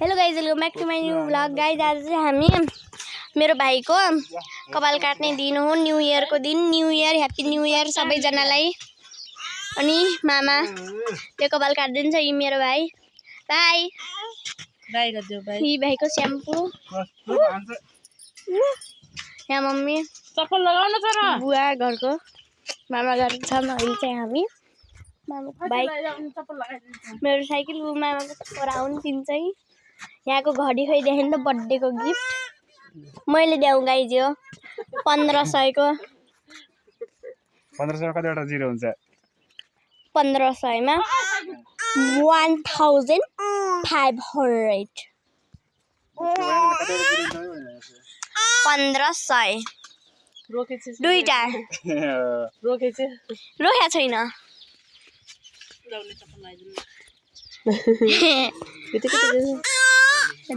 Hello guys, welcome back to my new vlog. Guys आज चाहिँ हामी मेरो भाइको कपाल काट्ने दिन हो, न्यू इयरको दिन। New year, happy new year सबैजनालाई। अनि मामाले कपाल काट्दिन्छ। यी मेरो भाइ भाइ यी भाइको स्याम्पू, यहाँ मम्मी चप्पल लगाउन छ र बुवा घरको मामा घर छ। अहिले चाहिँ हामी मामाको बाइक, मेरो साइकल, मामाको पराउन दिन्छ। यहाँको घडी खै देखेँ नि त, बर्थडेको गिफ्ट मैले ल्याउँ गाइज। यो 1500 को 1500 कतिवटा जिरो हुन्छ? 1500 मा 1500 1500 दुईटा रोकेको छैन।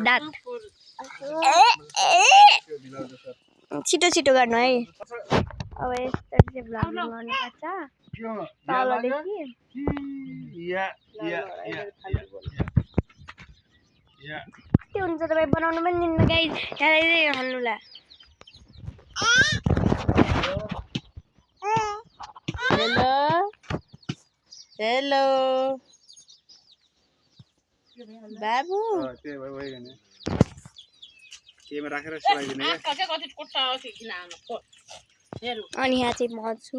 दाँत छिटो छिटो गर्नु है। अब यस्तरी चाहिँ भ्लगिङ गर्नुपर्छ तलदेखि। के हुन्छ तपाईँ बनाउनु पनि दिनु गाइज। यहाँलाई हाल्नुला। हेलो हेलो बाबु अनि यहाँ चाहिँ म छु।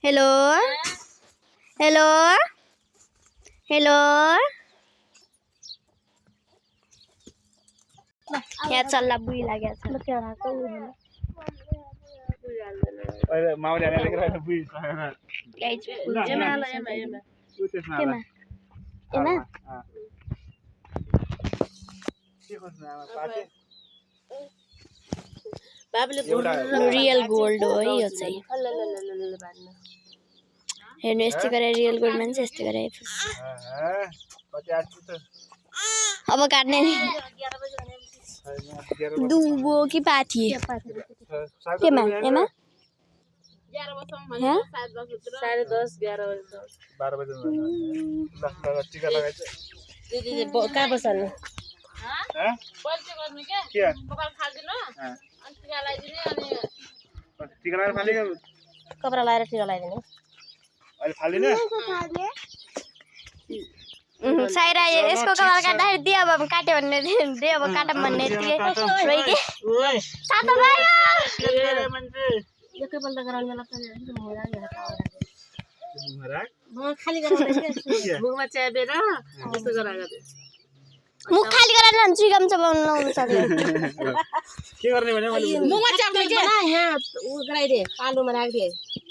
हेलो हेलो हेलो, यहाँ चल्ला बुई लागेको छ। रियल गोल्ड हो है यो चाहिँ। हेर्नु, यस्तै गरेर रियल गोल्ड मान्छे यस्तै गरेर। अब काट्ने दुबो कि पाथी केमा एमा 10:30 11 बजे कहाँ बस्नु? कपडा लाएर टिका लगाइदिनु। साइरा यसको कपाल काट्दाखेरि दे, अब काट्यो भने दे, अब काटौँ भन्ने एकैपल्ट गराउनु बेला मुखमा च्यापेर यस्तो गराएको थिएँ। मुख खाली गरेर लान्छु गम चबाउनु लाउनु सक्यो। के गर्ने भने मुखमा च्याप्दै के ना यहाँ उ गराइदे, पालुमा राख्दे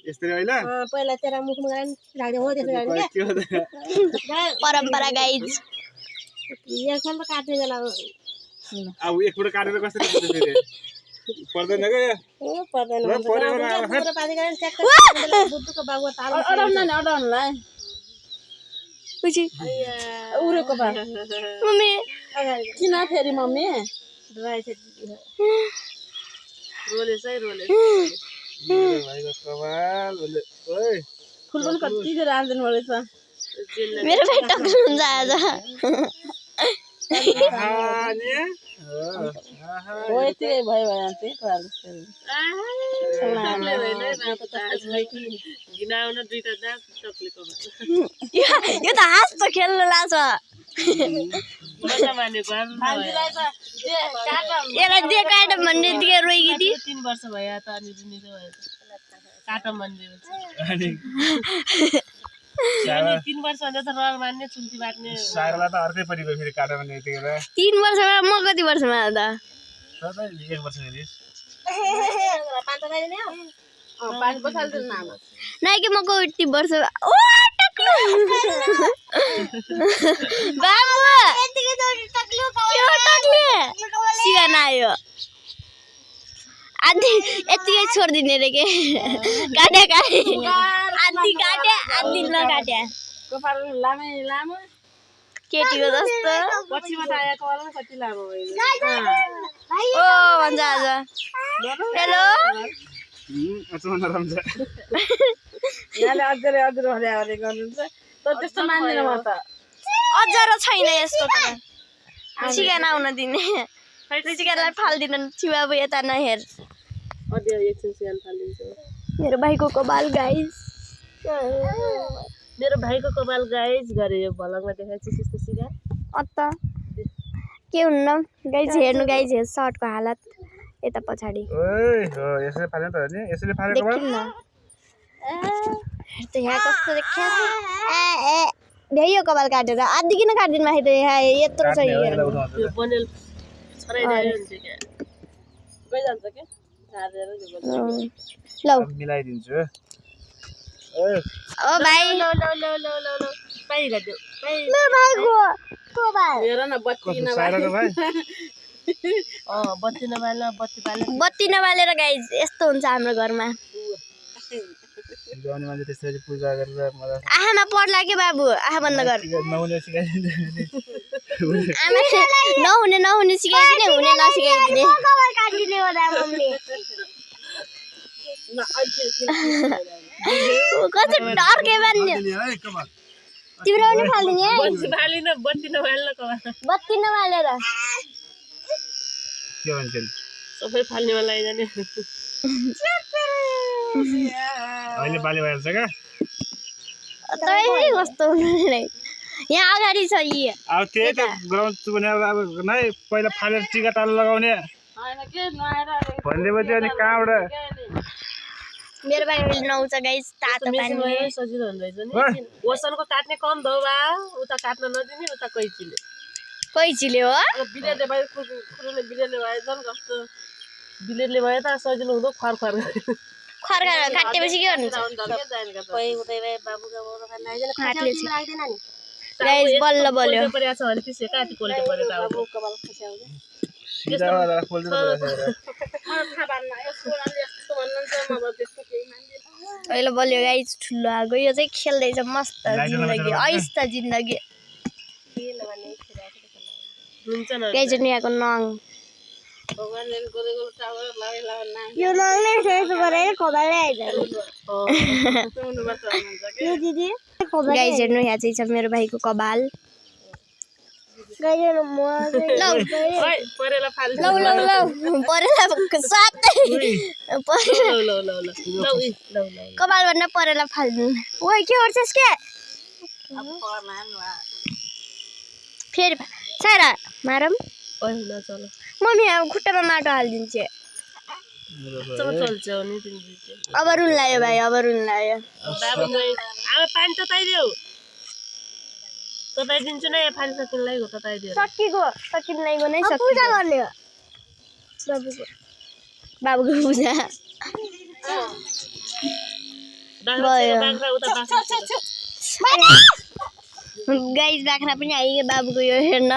यसरी हैन। पहिला तेरा मुखमा गराइन राख्दे हो, त्यसो गर्ने के परम्परा गाइज। यहाँ सम्म काट्ने बेला अब एकपल्ट काटेर कसरी फेरि पर्दैन के? ओ पर्दैन भन्छ। पुरो पानी गराइन ट्याक्टर बुद्धुको बाबु ताल अडाउनलाई उछि उरेको बा मम्मी किन फेरि मम्मी ड्राई छ रोले चाहिँ रोले भाइको कमाल ओले ओइ फुल पनि कति धेरै आउँदैन रहेछ। मेरो भाइ टक्कर हुन्छ आज। हो यति भयो अन्ते यो त हाँस त खेल्नु लाग्छ। यसलाई दे काटम भन्ने दिए रोइगी थिए। 3 वर्ष भयो त अनि रुनिरो भयो काटम भन्ने हुन्छ। 3 वर्ष भन्दा त रहर मान्ने चुन्ती बाट्ने साइरला त अर्कै परिको फेरि काट्यो भने यतिखेर 3 वर्षमा म कति वर्षमा आउँदा? 1 वर्ष फेरि 5 वर्ष हाल्दैन नाम नाइ के मको 80 वर्ष। ओ टक्लु बाबु यतिकै टक्लु सिगान आयो। आधी यतिकै छोड्दिने रे के काटे आधी काटे आधी नकाटे। कपाल लामै लामो केटीको जस्तो पछिबाट आएको वाला कति लामो भयो ओ भन्छ आज हेलो अचम्म रम्छ यहाँले अझै हरे गर्नुहुन्छ तर त्यस्तो मान्दैन म त अझ छैन यसको त चिकन आउन दिने चिकनलाई फाल्दिन छिबाबु यता नहेर अडियो एकछिन सियान फालिदिन्छु मेरो भाइको कपाल गाइस मेरो भाइको कपाल गाइज गरे यो भलगमा देखाएको छु त्यस्तो सिगा अत्त के हुन्न गाइस हेर्नु गाइस हेर सर्टको हालत यता पछाडि ओइ हो यसले फाल्यो त नि यसले फालेको देखिन न हेर त यहाँ कस्तो देखिया ए भ्याइयो कपाल काटेर आधी किन काट्दिनु माथि त यहाँ यत्रो छ यो बनेल छराइदियो हुन्छ क्या गइजान्छ के झारेर लौ मिलाइदिन्छु ओ भाइ ल पाइला देऊ मेरो भाइको कपाल हेर न बत्ती साइराको भाइ बत्ती नबाल्न बत्ती बाल्न बत्ती नबालेर गाइस यस्तो हुन्छ हाम्रो घरमा गाउने मान्छे त्यसरी पूजा गरेर मजा आहामा पर्ला के बाबु आहा बन्द गर नहुने सिकाइदिन्छ आमा नहुने सिकाइदिने हुने नसिकाइदिने कस्तो डरके बन्ने तिम्रो पनि फाल्दिने है बत्ती बालिन बत्ती नबाल्न कमा बत्ती नबालेर के भन्छ सबै फाल्नेमा लैजाने अहिले बाली भइहाल्छ क्या तपाईँ कस्तो हुनु यहाँ अगाडि छ यी अब त्यही त गराउँछ भने अब नै पहिला फालेर टिका ताल लगाउने हैन के नआएर भनिदिएपछि अनि कहाँबाट मेरो भाइ नुहाउँछ गाइस तातो पानी सजिलो हुँदैछ नि ओसनको काट्ने कम दौ बा उता काट्न नदिने उता कैचीले हो बिलेटले भयो कुरोले बिलेटले भयो झन् कस्तो बिलेटले भयो त सजिलो हुँदो खर खर्का काटेपछि के गर्नु गाइस बल्ल बल्यो परेछ भने त्यसै काटी पोल्टे पर्यो त अब सिधा वाला खोल्दै अहिले बल्यो गाइस ठुलो आगो यो चाहिँ खेल्दैछ मस्त जिन्दगी ऐस्त जिन्दगी हुन्छ न गाइस यहाँको नङ भगवानले गोलेको टावर यो नङले फेस गरेर खोबाले आइज यो दिदी गाइस हेर्नु यहाँ चाहिँ छ मेरो भाइको कबाल परेला फाल लौ परेला साथै कबाल भन्न परेला फाल्नु ओइ के गर्छस् के फेरि सारा मारम मम्मी खुट्टामा माटो हालिदिन्छ चल्छ नि अब रुन लाग्यो भाइ अब रुन लाग्यो अब पानी तताइदेऊ तताइदिन्छु न यहाँ पानी सकिनलाई हो तताइदियो सकिनलाईको नै पूजा गर्ने हो बाबुको पूजा गाइस बाख्रा पनि आइयो बाबुको यो हेर्न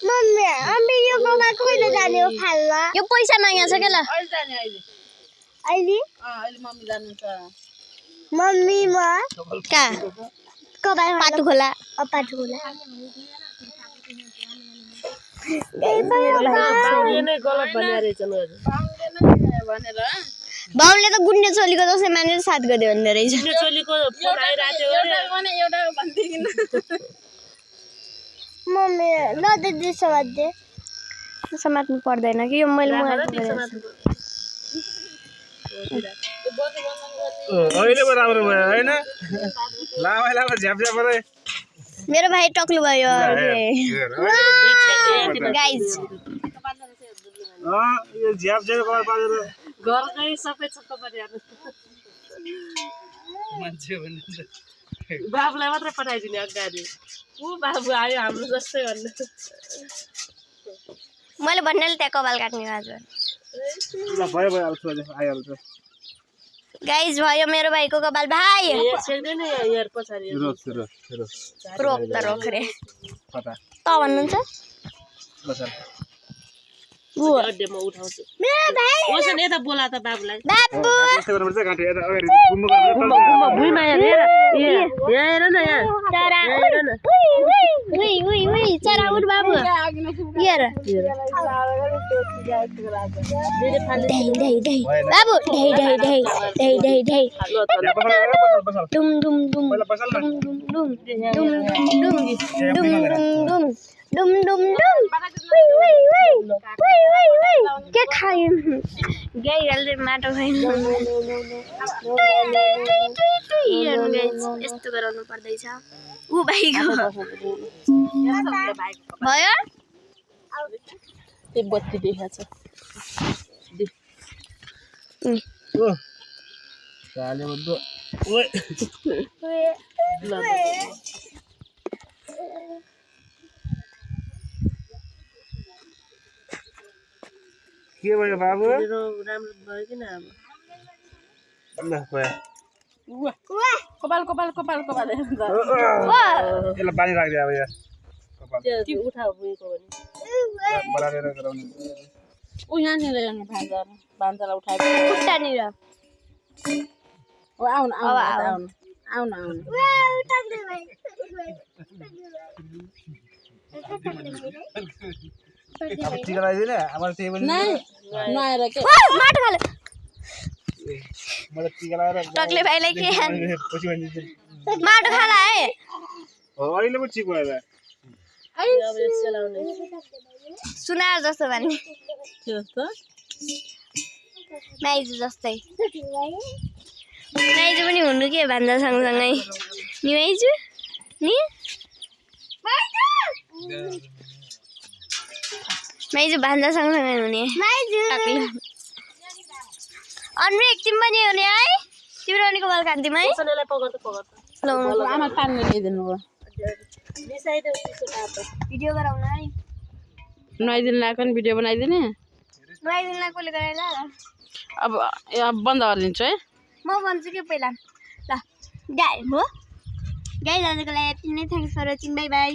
मम्मी यो गोमा कहिले जाने हो फाल्न यो पैसा मागेको छ के ल अहिले मम्मी जानुहुन्छ मम्मी म कहाँ पाटु खोला बाउले त गुन्ने चोलीको दसैँ मानेर साथ गरिदियो भन्ने रहेछ मम्मी नदिदी समात्नु पर्दैन कि यो मैले अहिले बराबर भयो हैन लामा झ्याप मेरो भाइ टक्लु भयो गाइस यो झ्याप कपाल पारेर घरकै सबै छक्क परिहाल्नु मान्छे भन्ने बाबुलाई मात्र पठाइदिने अगाडि ऊ बाबु आयो हाम्रो जस्तै भन्नु मैले भन्नेले त्यहाँ कपाल काट्ने आज भयो अब आइहाल्छ गाइस भयो मेरो भाइको कपाल भाइ रोक रे त भन्नुहुन्छ यता बोला त बाबुलाई बाबु भुइँमा हेर यहाँ हेर न यहाँ चरा उई चरा उठ बाबु हेर ढै बाबु ढै डुम डुम डुम पहिला बसल न डुम डुम के खायो गाईहरूले माटो खाइन् यस्तो गराउनु पर्दैछ ऊ भाइको भयो त्यो बत्ती देखाएको छ ओ साले बड्डो ओए के भयो बाबु राम्रो भयो किन अब ल भयो कपाल यसलाई पानी राख्दियो अब यहाँ कपाल त्यो उठाउ बुएको भने बराबर गराउनु ऊ यहाँनिर हेर्नु भान्जालाई उठाए खुट्टानिर आउनु अब टिका लगाइदिने अब त्यही पनि नआएर के माटो खाले मलाई टिका लगाएर टक्ले भाइलाई के पछि भनिदिन्छु माटो खाला है हो अहिले पो चिक भयो अब यसो लाउने सुनार जस्तो भन्ने त्यो त माइजू जस्तै माइजू पनि हुनु के भन्दा सँगसँगै नि माइजू नि माइजू भान्जा सँगसँगै हुने अन्नु एकछिन पनि हुने है तिम्रो अनि कपाल काट्दिउँ है ल आमा पानी ल्याइदिनु भयो भिडियो गराउन है नुहाइदिनु लगाएको नि भिडियो बनाइदिने नुहाइदिनलाई कसले गराएला अब बन्द गरिदिन्छु है म भन्छु कि पहिला ल गाई हो गाई दाजुको लागि यति नै thanks for watching bye by